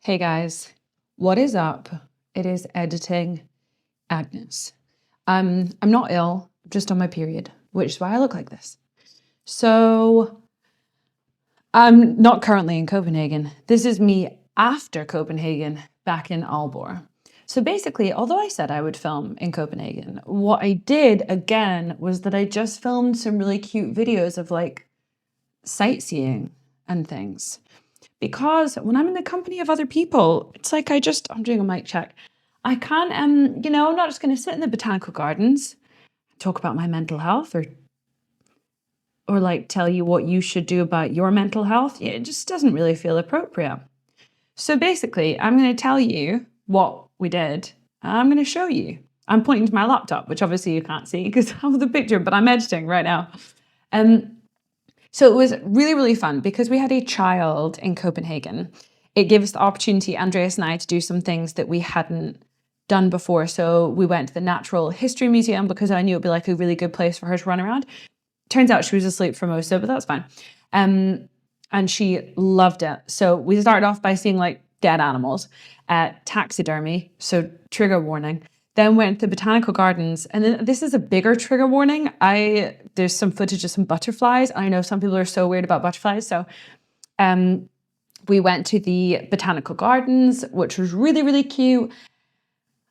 Hey guys, what is up? It is editing Agnes. I'm not ill, just on my period, which is why I look like this. So I'm not currently in Copenhagen. This is me after Copenhagen, back in Aalborg. So basically, although I said I would film in Copenhagen, what I did again was that I just filmed some really cute videos of like sightseeing and things. Because when I'm in the company of other people, it's like I'm doing a mic check. I can't, I'm not just going to sit in the botanical gardens, talk about my mental health or like tell you what you should do about your mental health. It just doesn't really feel appropriate. So basically, I'm going to tell you what we did. I'm going to show you. I'm pointing to my laptop, which obviously you can't see because of the picture, but I'm editing right now. So it was really, really fun because we had a child in Copenhagen. It gave us the opportunity, Andreas and I, to do some things that we hadn't done before. So we went to the Natural History Museum because I knew it'd be like a really good place for her to run around. Turns out she was asleep for most of it, but that's fine. And she loved it. So we started off by seeing like dead animals, taxidermy, so trigger warning. Then went to botanical gardens, and then this is a bigger trigger warning. There's some footage of some butterflies. I know some people are so weird about butterflies, so we went to the botanical gardens, which was really, really cute.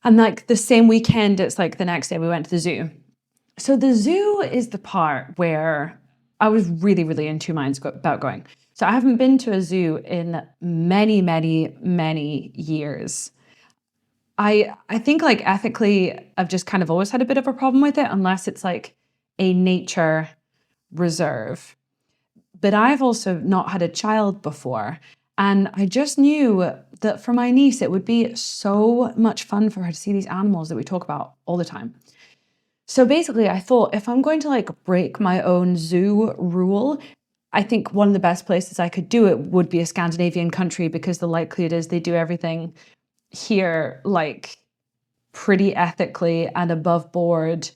And like the same weekend, it's like the next day we went to the zoo. So the zoo is the part where I was really, really in two minds about going. So I haven't been to a zoo in many, many, many years. I think like ethically, I've just kind of always had a bit of a problem with it unless it's like a nature reserve. But I've also not had a child before. And I just knew that for my niece, it would be so much fun for her to see these animals that we talk about all the time. So basically, I thought if I'm going to like break my own zoo rule, I think one of the best places I could do it would be a Scandinavian country because the likelihood is they do everything here like pretty ethically and above board,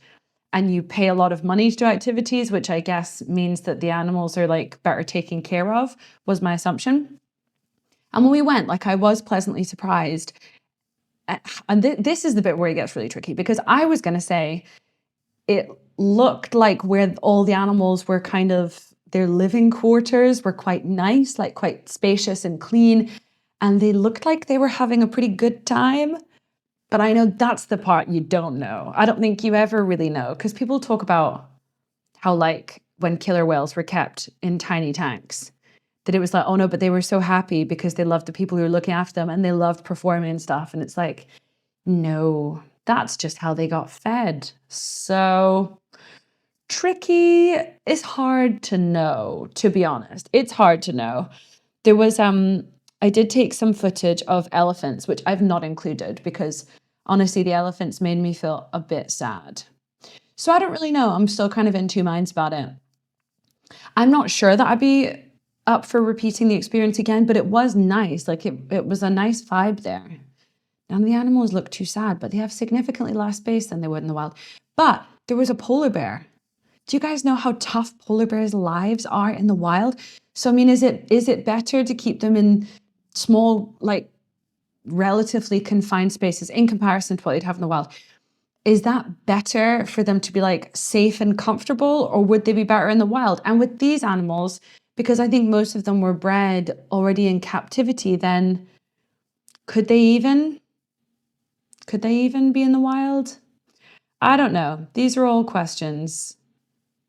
and you pay a lot of money to do activities, which I guess means that the animals are like better taken care of, was my assumption. And when we went, like I was pleasantly surprised. And this is the bit where it gets really tricky because I was going to say it looked like where all the animals were kind of, their living quarters were quite nice, like quite spacious and clean. And they looked like they were having a pretty good time. But I know that's the part you don't know. I don't think you ever really know because people talk about how like when killer whales were kept in tiny tanks, that it was like, oh no, but they were so happy because they loved the people who were looking after them and they loved performing and stuff. And it's like, no, that's just how they got fed. So tricky. It's hard to know, to be honest. It's hard to know. There was I did take some footage of elephants, which I've not included because honestly, the elephants made me feel a bit sad. So I don't really know. I'm still kind of in two minds about it. I'm not sure that I'd be up for repeating the experience again, but it was nice. Like it was a nice vibe there. None of the animals look too sad, but they have significantly less space than they would in the wild. But there was a polar bear. Do you guys know how tough polar bears' lives are in the wild? So, I mean, is it better to keep them in small, like relatively confined spaces in comparison to what they'd have in the wild? Is that better for them to be like safe and comfortable, or would they be better in the wild? And with these animals, because I think most of them were bred already in captivity, then could they even be in the wild? I don't know. These are all questions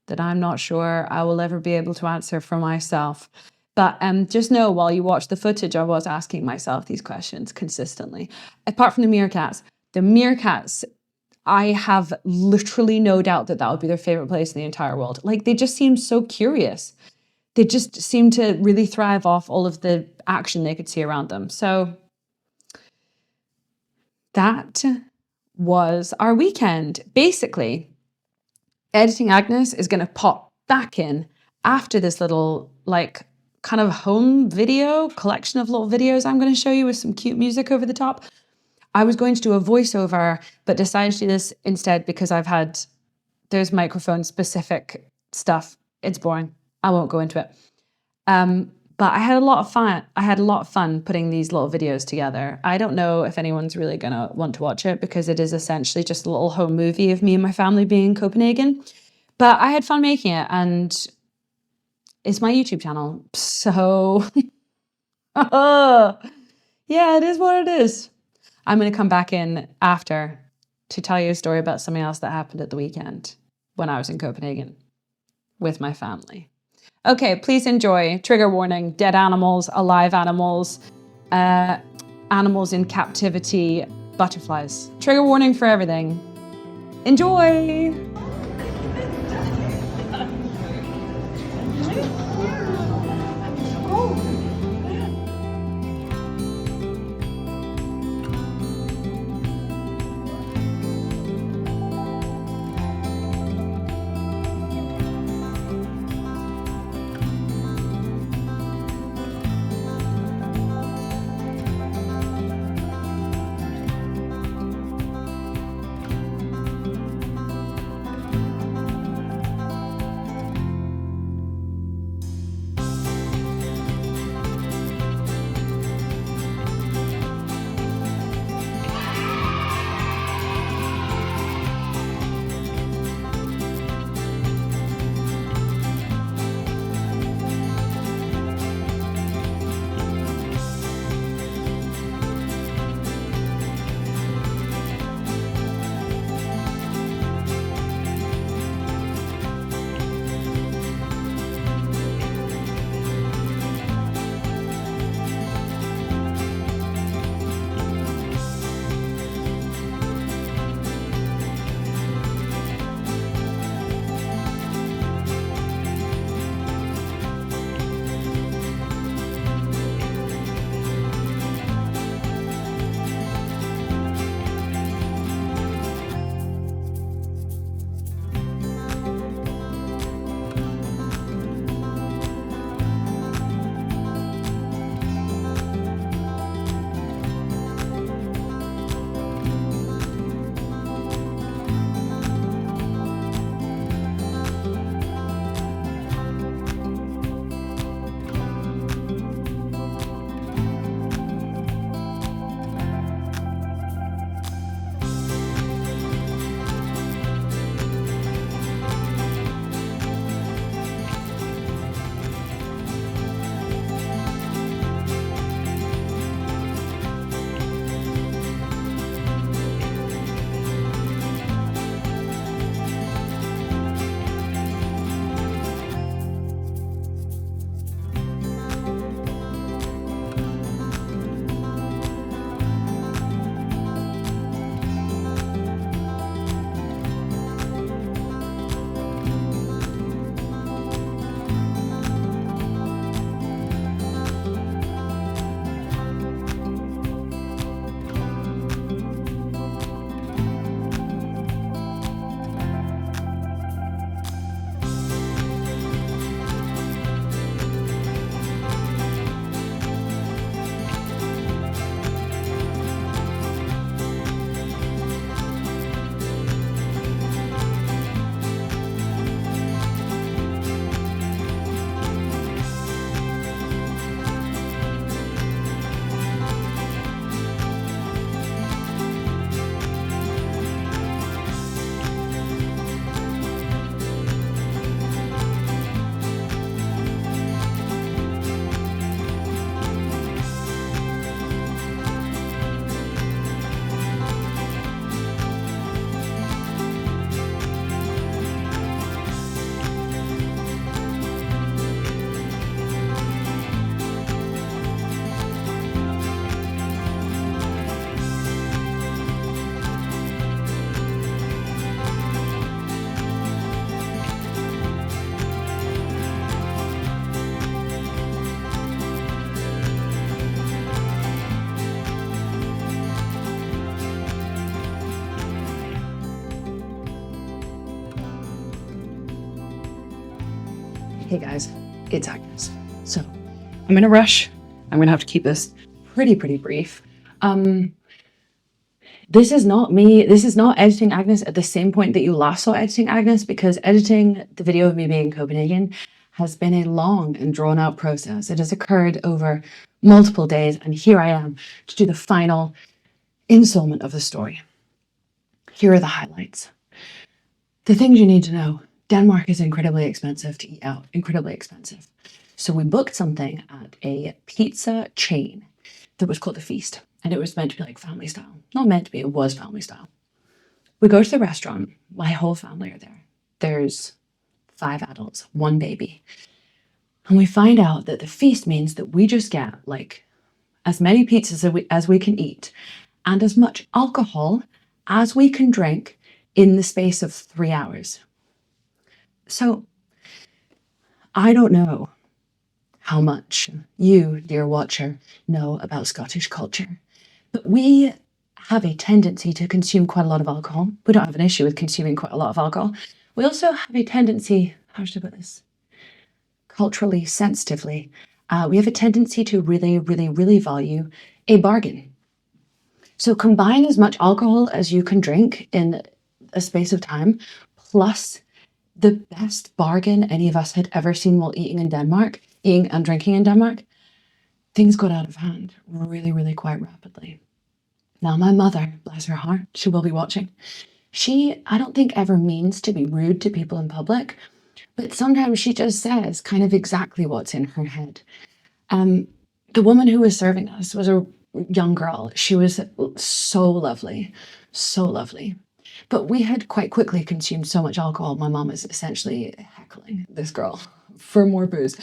that I'm not sure I will ever be able to answer for myself. But just know while you watch the footage, I was asking myself these questions consistently. Apart from the meerkats, I have literally no doubt that would be their favorite place in the entire world. Like they just seem so curious. They just seem to really thrive off all of the action they could see around them. So that was our weekend. Basically, Editing Agnes is going to pop back in after this little like kind of home video collection of little videos I'm going to show you with some cute music over the top. I was going to do a voiceover, but decided to do this instead because there's microphone specific stuff. It's boring. I won't go into it. But I had a lot of fun. I had a lot of fun putting these little videos together. I don't know if anyone's really gonna want to watch it because it is essentially just a little home movie of me and my family being in Copenhagen. But I had fun making it, and it's my YouTube channel. So yeah, it is what it is. I'm gonna come back in after to tell you a story about something else that happened at the weekend when I was in Copenhagen with my family. Okay, please enjoy. Trigger warning, dead animals, alive animals, animals in captivity, butterflies. Trigger warning for everything. Enjoy! Hey guys, it's Agnes. So I'm in a rush. I'm gonna have to keep this pretty brief. This is not me. This is not editing Agnes at the same point that you last saw editing Agnes, because editing the video of me being in Copenhagen has been a long and drawn out process. It has occurred over multiple days, and here I am to do the final installment of the story. Here are the highlights. The things you need to know. Denmark is incredibly expensive to eat out, incredibly expensive. So we booked something at a pizza chain that was called The Feast, and it was meant to be like family style. Not meant to be, it was family style. We go to the restaurant, my whole family are there. There's 5 adults, 1 baby. And we find out that The Feast means that we just get like as many pizzas as we can eat and as much alcohol as we can drink in the space of 3 hours. So I don't know how much you, dear watcher, know about Scottish culture, but we have a tendency to consume quite a lot of alcohol. We don't have an issue with consuming quite a lot of alcohol. We also have a tendency, how should I put this? Culturally, sensitively, we have a tendency to really, really, really value a bargain. So combine as much alcohol as you can drink in a space of time, plus the best bargain any of us had ever seen while eating and drinking in Denmark. Things got out of hand really, really quite rapidly. Now, my mother, bless her heart, she will be watching. She, I don't think, ever means to be rude to people in public, but sometimes she just says kind of exactly what's in her head. The woman who was serving us was a young girl. She was so lovely, so lovely. But we had quite quickly consumed so much alcohol, my mom was essentially heckling this girl for more booze.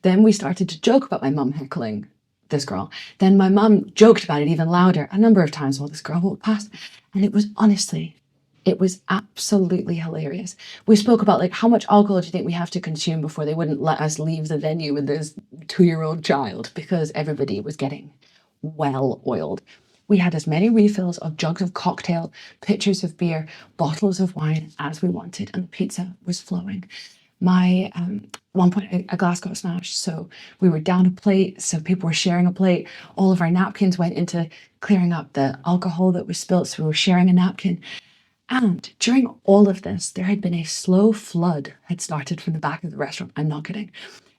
Then we started to joke about my mum heckling this girl. Then my mum joked about it even louder a number of times while this girl walked past. And it was honestly, it was absolutely hilarious. We spoke about like, how much alcohol do you think we have to consume before they wouldn't let us leave the venue with this 2-year-old child? Because everybody was getting well oiled. We had as many refills of jugs of cocktail, pitchers of beer, bottles of wine as we wanted, and the pizza was flowing. My, one point, a glass got smashed, so we were down a plate, so people were sharing a plate. All of our napkins went into clearing up the alcohol that was spilt, so we were sharing a napkin. And during all of this, there had been a slow flood had started from the back of the restaurant. I'm not kidding.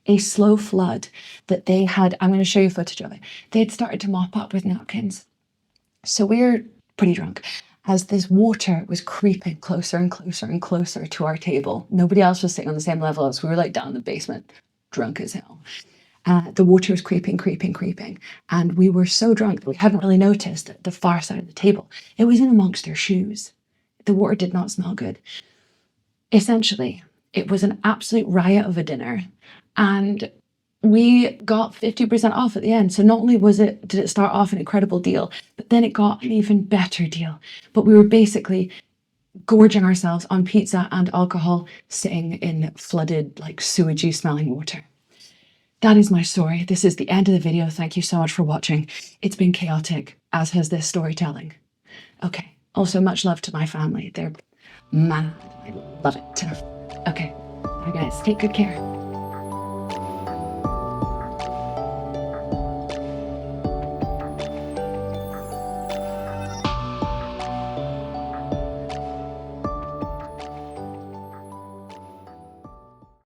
A slow flood that they had, I'm going to show you footage of it. They had started to mop up with napkins. So we were pretty drunk as this water was creeping closer and closer and closer to our table. Nobody else was sitting on the same level as we were, like down in the basement, drunk as hell. The water was creeping. And we were so drunk that we hadn't really noticed at the far side of the table. It was in amongst their shoes. The water did not smell good. Essentially, it was an absolute riot of a dinner. And we got 50% off at the end. So not only did it start off an incredible deal, but then it got an even better deal. But we were basically gorging ourselves on pizza and alcohol, sitting in flooded, like sewagey smelling water. That is my story. This is the end of the video. Thank you so much for watching. It's been chaotic, as has this storytelling. Okay. Also, much love to my family. They're mad. I love it. Okay. Bye guys. Take good care.